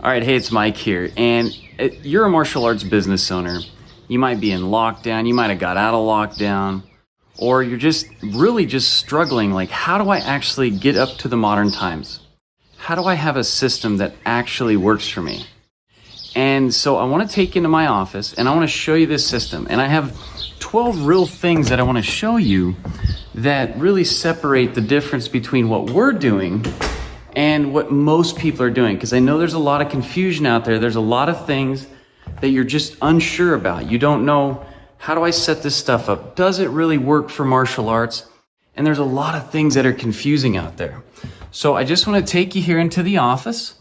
All right, hey, it's Mike here, and you're a martial arts business owner. You might be in lockdown, you might have got out of lockdown, or you're just really just struggling, like, how do I actually get up to the modern times? How do I have a system that actually works for me? And so I want to take you into my office, and I want to show you this system, and I have 12 real things that I want to show you that really separate the difference between what we're doing and what most people are doing, because I know there's a lot of confusion out there. There's a lot of things that you're just unsure about. You don't know, how do I set this stuff up? Does it really work for martial arts? And there's a lot of things that are confusing out there. So I just want to take you here into the office,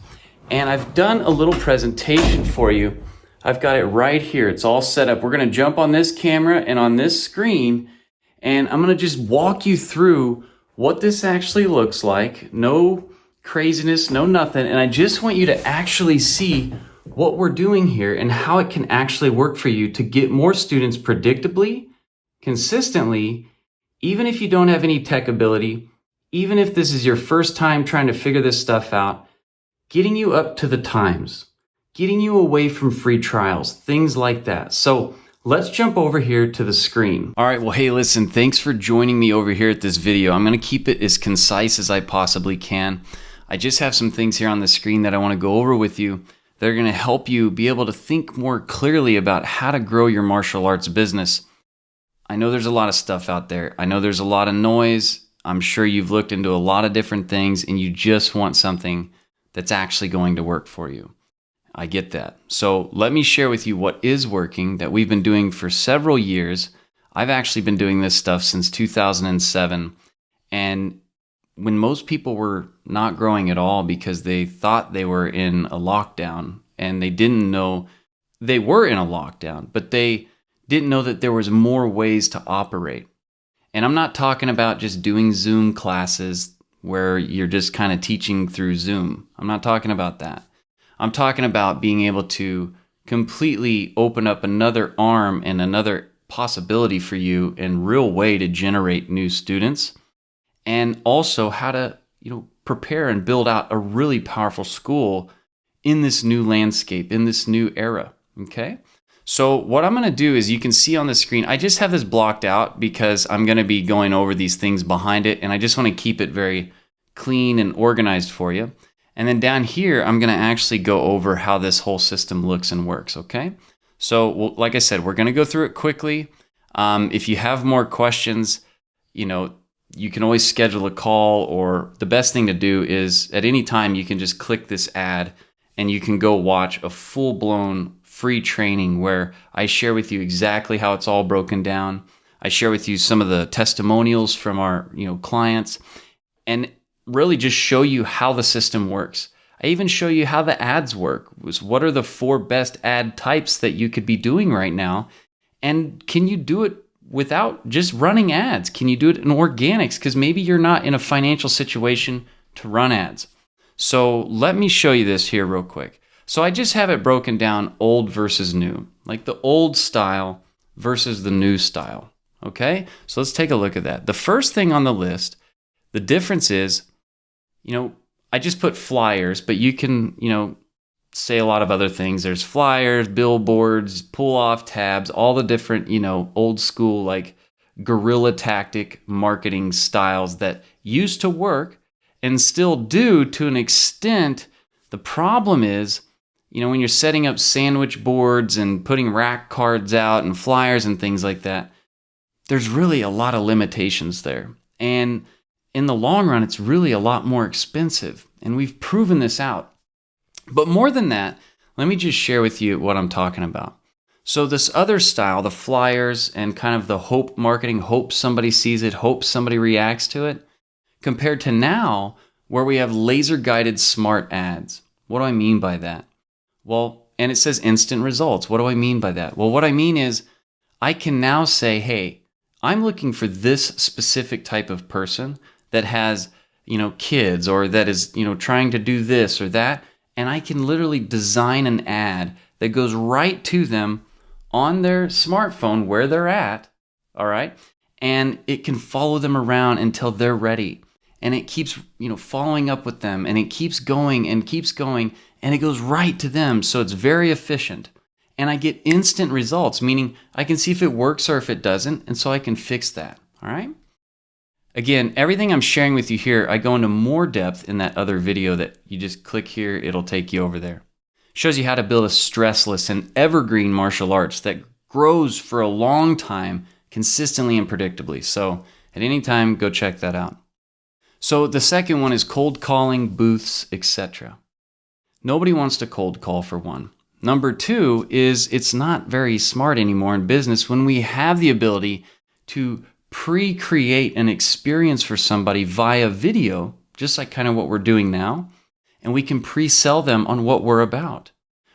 and I've done a little presentation for you. I've got it right here. It's all set up. We're going to jump on this camera and on this screen, and I'm going to just walk you through what this actually looks like. No craziness, no nothing. And I just want you to actually see what we're doing here and how it can actually work for you to get more students predictably, consistently, even if you don't have any tech ability, even if this is your first time trying to figure this stuff out, getting you up to the times, getting you away from free trials, things like that. So let's jump over here to the screen. All right, well, hey, listen, thanks for joining me over here at this video. I'm going to keep it as concise as I possibly can. I just have some things here on the screen that I want to go over with you that are going to help you be able to think more clearly about how to grow your martial arts business. I know there's a lot of stuff out there. I know there's a lot of noise. I'm sure you've looked into a lot of different things and you just want something that's actually going to work for you. I get that. So let me share with you what is working that we've been doing for several years. I've actually been doing this stuff since 2007. And when most people were not growing at all because they thought they were in a lockdown and they didn't know they were in a lockdown, but they didn't know that there was more ways to operate. And I'm not talking about just doing Zoom classes where you're just kind of teaching through Zoom. I'm not talking about that. I'm talking about being able to completely open up another arm and another possibility for you and real way to generate new students. And also how to, prepare and build out a really powerful school in this new landscape, in this new era, okay? So what I'm gonna do is, you can see on the screen, I just have this blocked out because I'm gonna be going over these things behind it, and I just wanna keep it very clean and organized for you. And then down here, I'm gonna actually go over how this whole system looks and works, okay? So, like I said, we're gonna go through it quickly. If you have more questions, you can always schedule a call, or the best thing to do is at any time you can just click this ad and you can go watch a full-blown free training where I share with you exactly how it's all broken down. I share with you some of the testimonials from our clients and really just show you how the system works. I even show you how the ads work. What are the 4 best ad types that you could be doing right now? And can you do it without just running ads? Can you do it in organics? Because maybe you're not in a financial situation to run ads. So let me show you this here real quick. So I just have it broken down old versus new, like the old style versus the new style. Okay, so let's take a look at that. The first thing on the list, the difference is, I just put flyers, but you can, say a lot of other things. There's flyers, billboards, pull off tabs, all the different, old school, like guerrilla tactic marketing styles that used to work and still do to an extent. The problem is, when you're setting up sandwich boards and putting rack cards out and flyers and things like that, there's really a lot of limitations there. And in the long run, it's really a lot more expensive. And we've proven this out. But more than that, let me just share with you what I'm talking about. So this other style, the flyers and kind of the hope marketing, hope somebody sees it, hope somebody reacts to it, compared to now where we have laser guided smart ads. What do I mean by that? Well, and it says instant results. What do I mean by that? Well, what I mean is I can now say, hey, I'm looking for this specific type of person that has, kids, or that is, trying to do this or that. And I can literally design an ad that goes right to them on their smartphone where they're at, all right? And it can follow them around until they're ready. and it keeps, following up with them, and it keeps going, and it goes right to them. So it's very efficient. And I get instant results, meaning I can see if it works or if it doesn't, and so I can fix that, all right? Again, everything I'm sharing with you here, I go into more depth in that other video that you just click here, it'll take you over there. Shows you how to build a stressless and evergreen martial arts that grows for a long time, consistently and predictably. So at any time, go check that out. So the second one is cold calling, booths, etc. Nobody wants to cold call, for one. Number two is it's not very smart anymore in business when we have the ability to pre-create an experience for somebody via video, just like kind of what we're doing now, and we can pre-sell them on what we're about.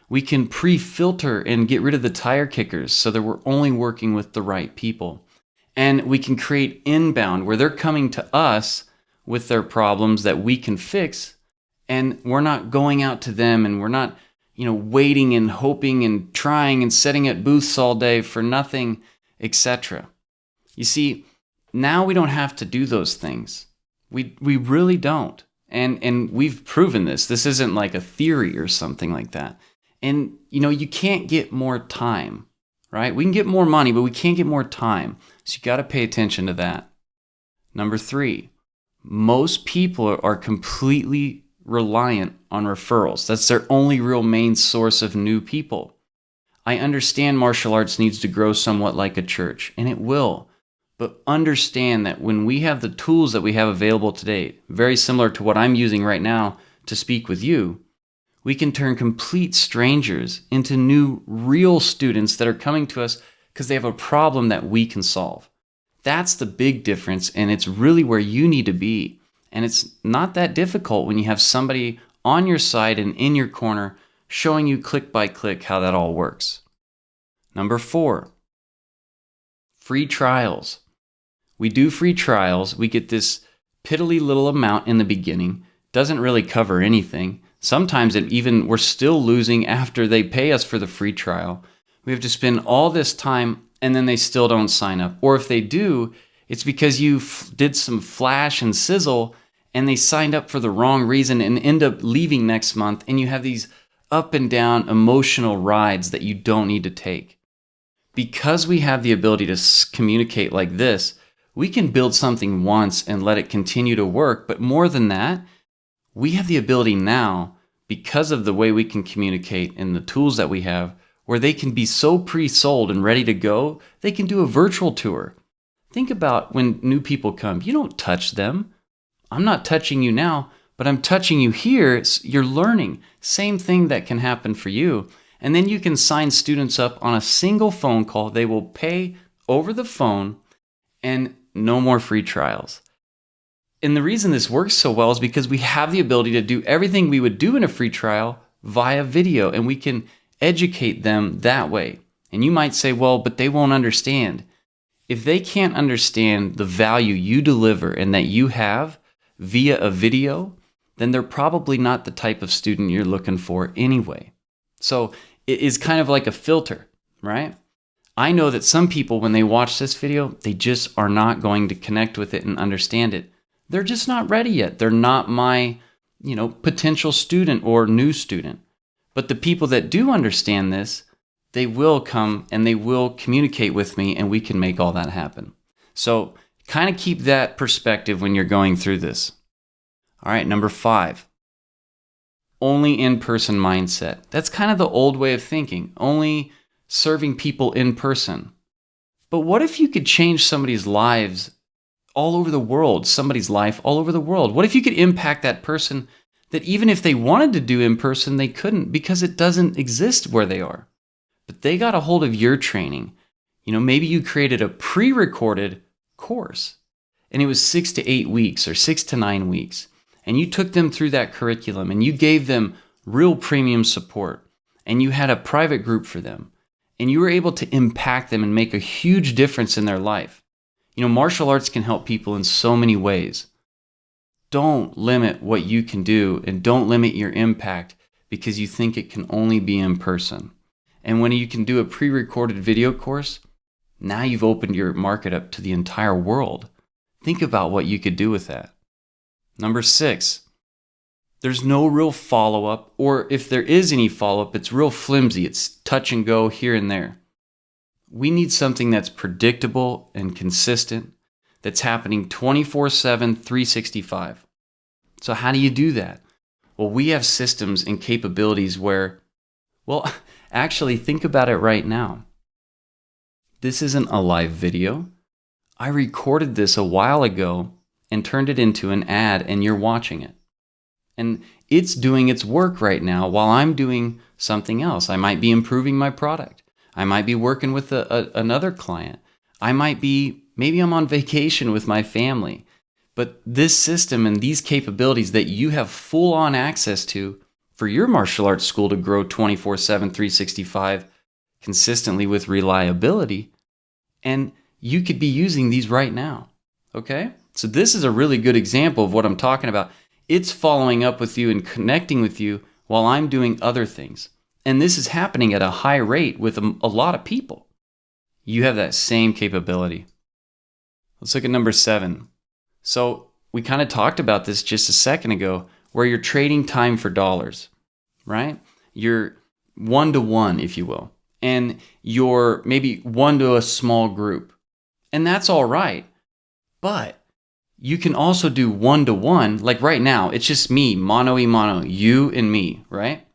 We can pre-filter and get rid of the tire kickers so that we're only working with the right people. And we can create inbound where they're coming to us with their problems that we can fix, and we're not going out to them, and we're not, waiting and hoping and trying and sitting at booths all day for nothing, etc. You see, now we don't have to do those things. We really don't. And we've proven this. This isn't like a theory or something like that. And, you can't get more time, right? We can get more money, but we can't get more time. So you got to pay attention to that. Number three, most people are completely reliant on referrals. That's their only real main source of new people. I understand martial arts needs to grow somewhat like a church, and it will. But understand that when we have the tools that we have available today, very similar to what I'm using right now to speak with you, we can turn complete strangers into new real students that are coming to us because they have a problem that we can solve. That's the big difference, and it's really where you need to be. And it's not that difficult when you have somebody on your side and in your corner showing you click by click how that all works. Number four, free trials. We do free trials. We get this piddly little amount in the beginning. Doesn't really cover anything. Sometimes we're still losing after they pay us for the free trial. We have to spend all this time and then they still don't sign up. Or if they do, it's because you did some flash and sizzle and they signed up for the wrong reason and end up leaving next month, and you have these up and down emotional rides that you don't need to take. Because we have the ability to communicate like this, we can build something once and let it continue to work. But more than that, we have the ability now, because of the way we can communicate and the tools that we have, where they can be so pre-sold and ready to go, they can do a virtual tour. Think about when new people come. You don't touch them. I'm not touching you now, but I'm touching you here. You're learning. Same thing that can happen for you. And then you can sign students up on a single phone call. They will pay over the phone and no more free trials. And the reason this works so well is because we have the ability to do everything we would do in a free trial via video, and we can educate them that way. And you might say, well, but they won't understand. If they can't understand the value you deliver and that you have via a video, then they're probably not the type of student you're looking for anyway. So it is kind of like a filter, right? I know that some people, when they watch this video, they just are not going to connect with it and understand it. They're just not ready yet. They're not my, potential student or new student. But the people that do understand this, they will come and they will communicate with me, and we can make all that happen. So kind of keep that perspective when you're going through this. All right, number 5, only in-person mindset. That's kind of the old way of thinking, only serving people in person. But what if you could change somebody's lives all over the world, somebody's life all over the world? What if you could impact that person that even if they wanted to do in person, they couldn't because it doesn't exist where they are? But they got a hold of your training. Maybe you created a pre-recorded course and it was 6 to 8 weeks or 6 to 9 weeks. And you took them through that curriculum and you gave them real premium support and you had a private group for them and you were able to impact them and make a huge difference in their life. Martial arts can help people in so many ways. Don't limit what you can do and don't limit your impact because you think it can only be in person. And when you can do a pre-recorded video course, now you've opened your market up to the entire world. Think about what you could do with that. Number 6, there's no real follow-up, or if there is any follow-up, it's real flimsy. It's touch and go here and there. We need something that's predictable and consistent, that's happening 24/7, 365. So how do you do that? Well, we have systems and capabilities where, well, actually think about it right now. This isn't a live video. I recorded this a while ago and turned it into an ad, and you're watching it. And it's doing its work right now while I'm doing something else. I might be improving my product. I might be working with another client. Maybe I'm on vacation with my family. But this system and these capabilities that you have full on access to for your martial arts school to grow 24/7, 365 consistently with reliability, and you could be using these right now, okay? So this is a really good example of what I'm talking about. It's following up with you and connecting with you while I'm doing other things. And this is happening at a high rate with a lot of people. You have that same capability. Let's look at number 7. So we kind of talked about this just a second ago, where you're trading time for dollars, right? You're one-to-one, if you will. And you're maybe one to a small group. And that's all right. But you can also do one-to-one, like right now, it's just me, mano y mano, you and me, right?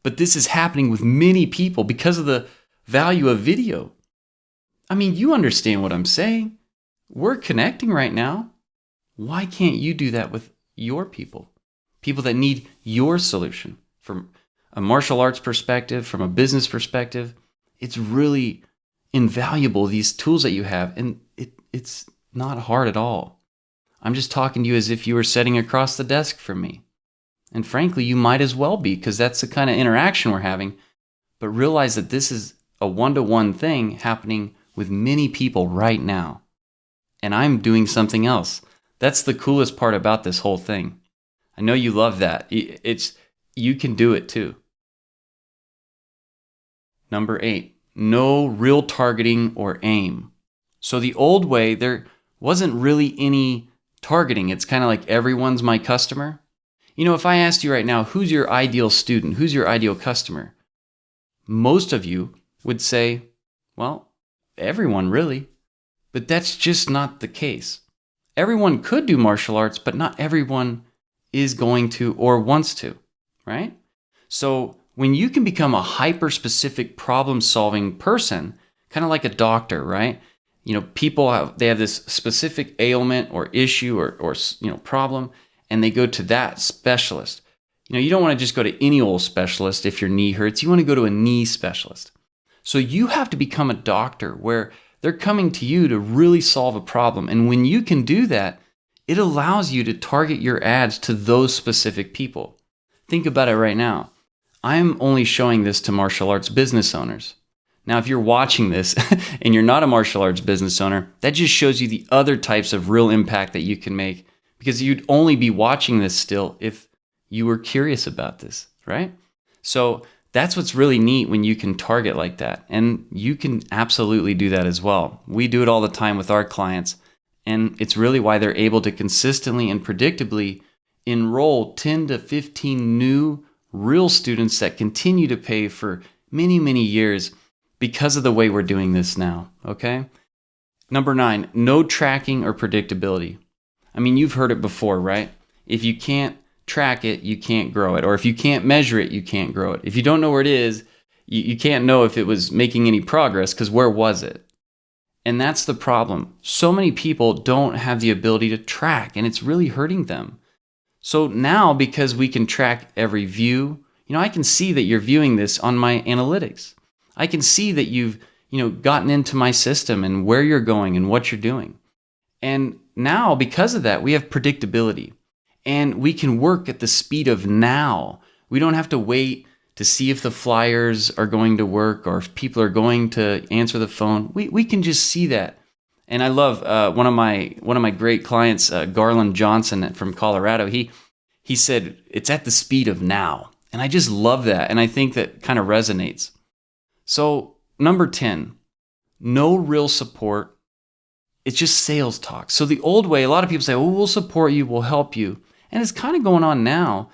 But this is happening with many people because of the value of video. I mean, you understand what I'm saying. We're connecting right now. Why can't you do that with your people? People that need your solution. From a martial arts perspective, from a business perspective, it's really invaluable, these tools that you have, and it's not hard at all. I'm just talking to you as if you were sitting across the desk from me. And frankly, you might as well be, because that's the kind of interaction we're having. But realize that this is a one-to-one thing happening with many people right now. And I'm doing something else. That's the coolest part about this whole thing. I know you love that. You can do it too. Number 8, no real targeting or aim. So the old way, there wasn't really any targeting. It's kind of like everyone's my customer. You know, if I asked you right now, who's your ideal student? Who's your ideal customer? Most of you would say, well, everyone really. But that's just not the case. Everyone could do martial arts, but not everyone is going to or wants to, right? So when you can become a hyper-specific problem-solving person, kind of like a doctor, right? You know, they have this specific ailment or issue or problem, and they go to that specialist. You know, you don't want to just go to any old specialist if your knee hurts. You want to go to a knee specialist. So you have to become a doctor where they're coming to you to really solve a problem. And when you can do that, it allows you to target your ads to those specific people. Think about it right now. I'm only showing this to martial arts business owners. Now, if you're watching this and you're not a martial arts business owner, that just shows you the other types of real impact that you can make, because you'd only be watching this still if you were curious about this, right? So that's what's really neat when you can target like that. And you can absolutely do that as well. We do it all the time with our clients. And it's really why they're able to consistently and predictably enroll 10 to 15 new real students that continue to pay for many, many years because of the way we're doing this now, okay? Number 9, no tracking or predictability. I mean, you've heard it before, right? If you can't track it, you can't grow it. Or if you can't measure it, you can't grow it. If you don't know where it is, you can't know if it was making any progress, because where was it? And that's the problem. So many people don't have the ability to track, and it's really hurting them. So now, because we can track every view, I can see that you're viewing this on my analytics. I can see that you've, gotten into my system and where you're going and what you're doing. And now, because of that, we have predictability. And we can work at the speed of now. We don't have to wait to see if the flyers are going to work or if people are going to answer the phone. We can just see that. And I love one of my great clients, Garland Johnson from Colorado. He said it's at the speed of now, and I just love that, and I think that kind of resonates. So number 10, no real support. It's just sales talk. So the old way, a lot of people say, "Oh, we'll support you, we'll help you," And it's kind of going on now,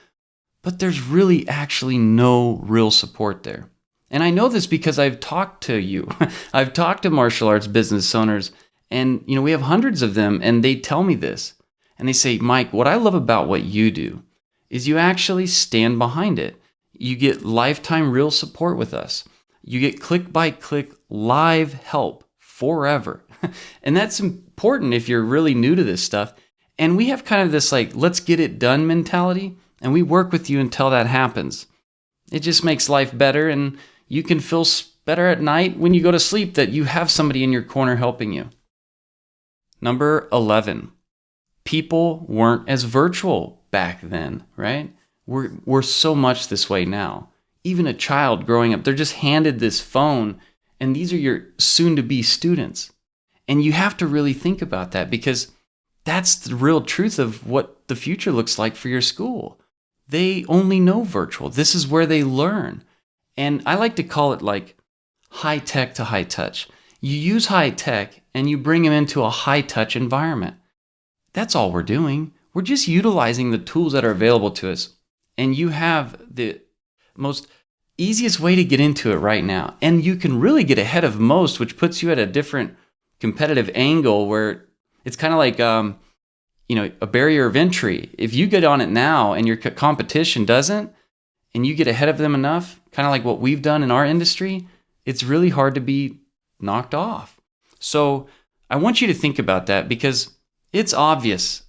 but there's really actually no real support there. And I know this because I've talked to you. I've talked to martial arts business owners, and we have hundreds of them, and they tell me this. And they say, Mike, what I love about what you do is you actually stand behind it. You get lifetime real support with us. You get click-by-click live help forever. And that's important if you're really new to this stuff. And we have kind of this let's get it done mentality, and we work with you until that happens. It just makes life better, and you can feel better at night when you go to sleep that you have somebody in your corner helping you. Number 11, people weren't as virtual back then, right? We're so much this way now. Even a child growing up, they're just handed this phone, and these are your soon-to-be students. And you have to really think about that, because that's the real truth of what the future looks like for your school. They only know virtual. This is where they learn. And I like to call it high tech to high touch. You use high tech and you bring them into a high touch environment. That's all we're doing. We're just utilizing the tools that are available to us. And you have the most easiest way to get into it right now. And you can really get ahead of most, which puts you at a different competitive angle where it's kind of like, a barrier of entry. If you get on it now and your competition doesn't, and you get ahead of them enough, kind of like what we've done in our industry, it's really hard to be knocked off. So I want you to think about that, because it's obvious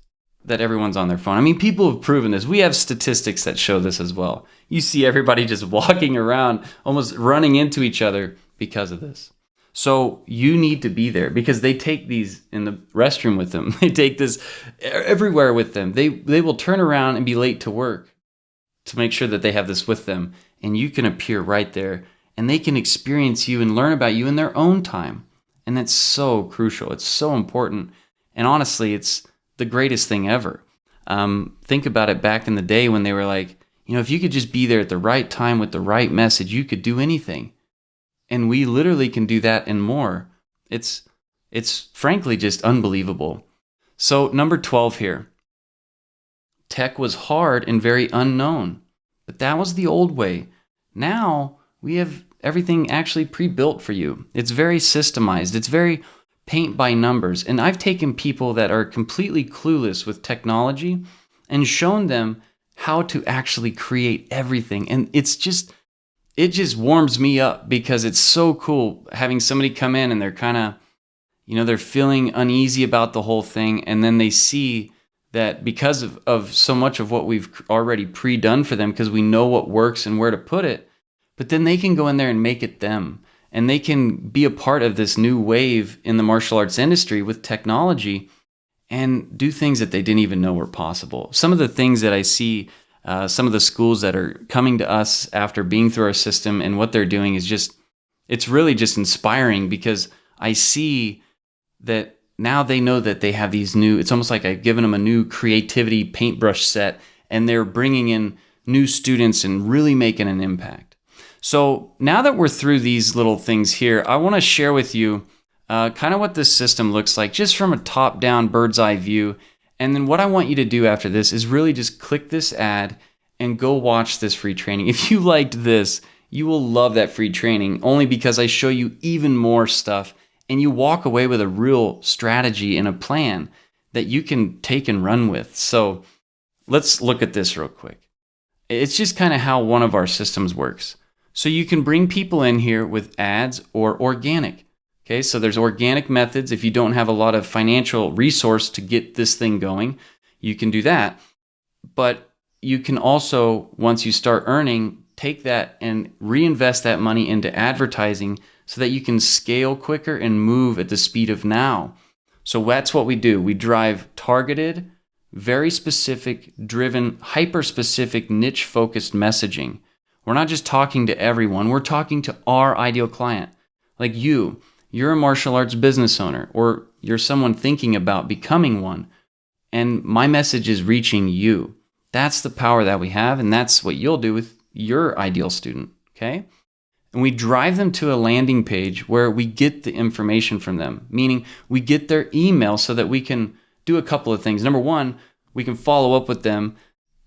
that everyone's on their phone. I mean, people have proven this. We have statistics that show this as well. You see everybody just walking around, almost running into each other because of this. So you need to be there, because they take these in the restroom with them. They take this everywhere with them. They will turn around and be late to work to make sure that they have this with them. And you can appear right there, and they can experience you and learn about you in their own time. And that's so crucial. It's so important. And honestly, it's the greatest thing ever. Think about it back in the day when they were like, if you could just be there at the right time with the right message, you could do anything. And we literally can do that and more. It's frankly just unbelievable. So number 12 here. Tech was hard and very unknown, but that was the old way. Now we have everything actually pre-built for you. It's very systemized. It's very paint by numbers. And I've taken people that are completely clueless with technology and shown them how to actually create everything. And it just warms me up, because it's so cool having somebody come in and they're kind of, they're feeling uneasy about the whole thing. And then they see that because of so much of what we've already pre-done for them, because we know what works and where to put it, but then they can go in there and make it them. And they can be a part of this new wave in the martial arts industry with technology and do things that they didn't even know were possible. Some of the things that I see, some of the schools that are coming to us after being through our system and what they're doing is it's really just inspiring, because I see that now they know that they have these it's almost like I've given them a new creativity paintbrush set, and they're bringing in new students and really making an impact. So now that we're through these little things here, I want to share with you kind of what this system looks like, just from a top-down bird's eye view. And then what I want you to do after this is really just click this ad and go watch this free training. If you liked this, you will love that free training, only because I show you even more stuff, and you walk away with a real strategy and a plan that you can take and run with. So let's look at this real quick. It's just kind of how one of our systems works. So you can bring people in here with ads or organic. Okay, so there's organic methods. If you don't have a lot of financial resource to get this thing going, you can do that. But you can also, once you start earning, take that and reinvest that money into advertising so that you can scale quicker and move at the speed of now. So that's what we do. We drive targeted, very specific, driven, hyper-specific, niche-focused messaging. We're not just talking to everyone. We're talking to our ideal client. Like you. You're a martial arts business owner, or you're someone thinking about becoming one, and my message is reaching you. That's the power that we have, and that's what you'll do with your ideal student, okay? And we drive them to a landing page where we get the information from them, meaning we get their email so that we can do a couple of things. Number one, we can follow up with them,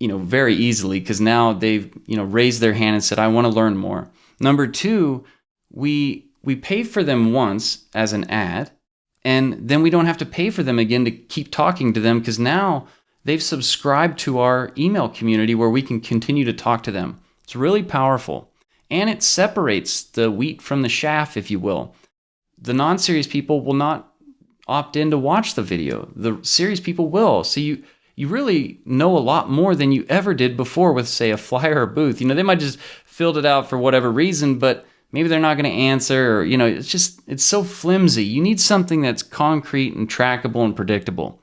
very easily because now they've, raised their hand and said, I want to learn more. Number two, we pay for them once as an ad, and then we don't have to pay for them again to keep talking to them because now they've subscribed to our email community where we can continue to talk to them. It's really powerful. And it separates the wheat from the chaff, if you will. The non-serious people will not opt in to watch the video. The serious people will. So you really know a lot more than you ever did before with, say, a flyer or booth. They might just filled it out for whatever reason, but maybe they're not going to answer, or, it's so flimsy. You need something that's concrete and trackable and predictable.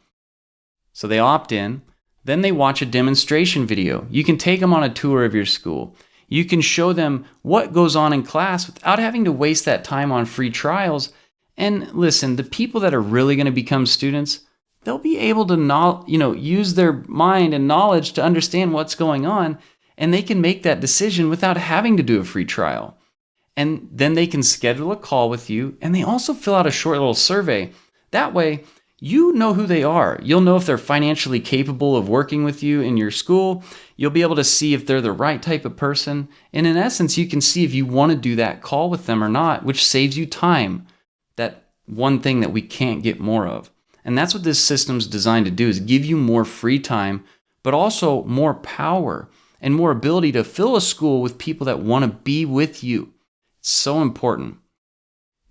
So they opt in, then they watch a demonstration video. You can take them on a tour of your school. You can show them what goes on in class without having to waste that time on free trials. And listen, the people that are really going to become students, they'll be able to use their mind and knowledge to understand what's going on, and they can make that decision without having to do a free trial. And then they can schedule a call with you, and they also fill out a short little survey. That way, you know who they are. You'll know if they're financially capable of working with you in your school. You'll be able to see if they're the right type of person. And in essence, you can see if you want to do that call with them or not, which saves you time. That one thing that we can't get more of. And that's what this system's designed to do, is give you more free time, but also more power and more ability to fill a school with people that want to be with you. It's so important.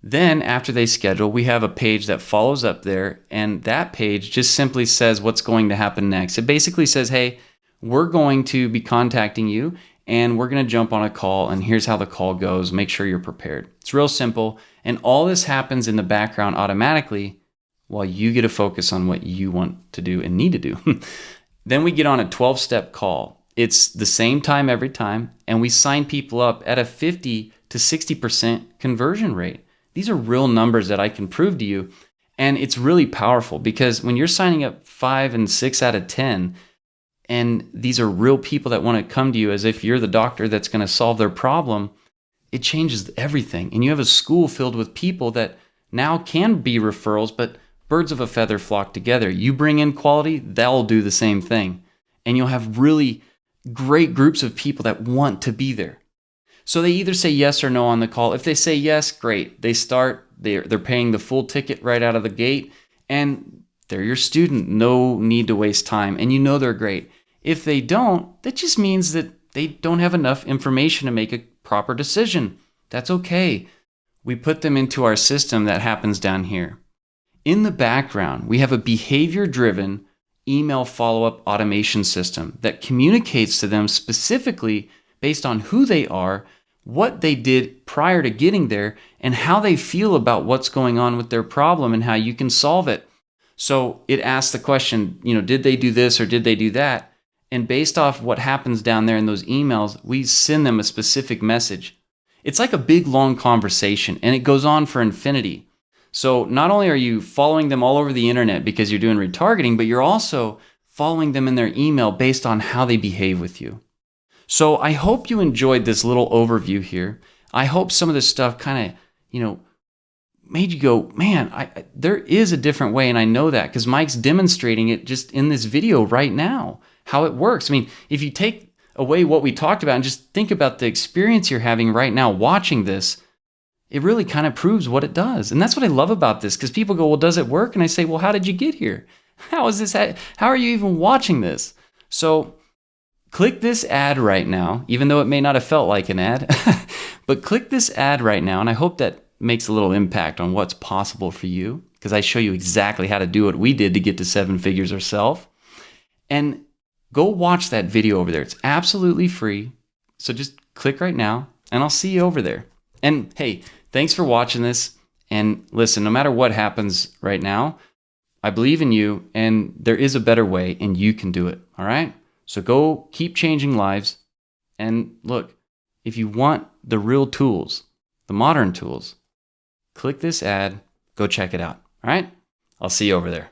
Then after they schedule, we have a page that follows up there, and that page just simply says what's going to happen next. It basically says, hey, we're going to be contacting you, and we're going to jump on a call, and here's how the call goes. Make sure you're prepared. It's real simple, and all this happens in the background automatically while you get to focus on what you want to do and need to do. Then we get on a 12-step call. It's the same time every time, and we sign people up at a 50 to 60% conversion rate. These are real numbers that I can prove to you. And it's really powerful because when you're signing up 5 and 6 out of 10, and these are real people that want to come to you as if you're the doctor that's going to solve their problem, it changes everything. And you have a school filled with people that now can be referrals, but birds of a feather flock together. You bring in quality, they'll do the same thing. And you'll have really great groups of people that want to be there. So they either say yes or no on the call. If they say yes, great. They start, they're paying the full ticket right out of the gate, and they're your student. No need to waste time, and you know they're great. If they don't, that just means that they don't have enough information to make a proper decision. That's okay. We put them into our system that happens down here. In the background, we have a behavior-driven email follow-up automation system that communicates to them specifically based on who they are, what they did prior to getting there, and how they feel about what's going on with their problem and how you can solve it. So it asks the question, did they do this or did they do that? And based off what happens down there in those emails, we send them a specific message. It's like a big, long conversation, and it goes on for infinity. So not only are you following them all over the internet because you're doing retargeting, but you're also following them in their email based on how they behave with you. So I hope you enjoyed this little overview here. I hope some of this stuff kind of, made you go, man, there is a different way. And I know that because Mike's demonstrating it just in this video right now, how it works. I mean, if you take away what we talked about and just think about the experience you're having right now watching this, it really kind of proves what it does. And that's what I love about this, because people go, well, does it work? And I say, well, how did you get here? How is this? How are you even watching this? So click this ad right now, even though it may not have felt like an ad, but click this ad right now. And I hope that makes a little impact on what's possible for you, because I show you exactly how to do what we did to get to 7 figures ourselves. And go watch that video over there. It's absolutely free. So just click right now and I'll see you over there. And hey, thanks for watching this. And listen, no matter what happens right now, I believe in you, and there is a better way, and you can do it. All right? So go keep changing lives. And look, if you want the real tools, the modern tools, click this ad, go check it out. All right? I'll see you over there.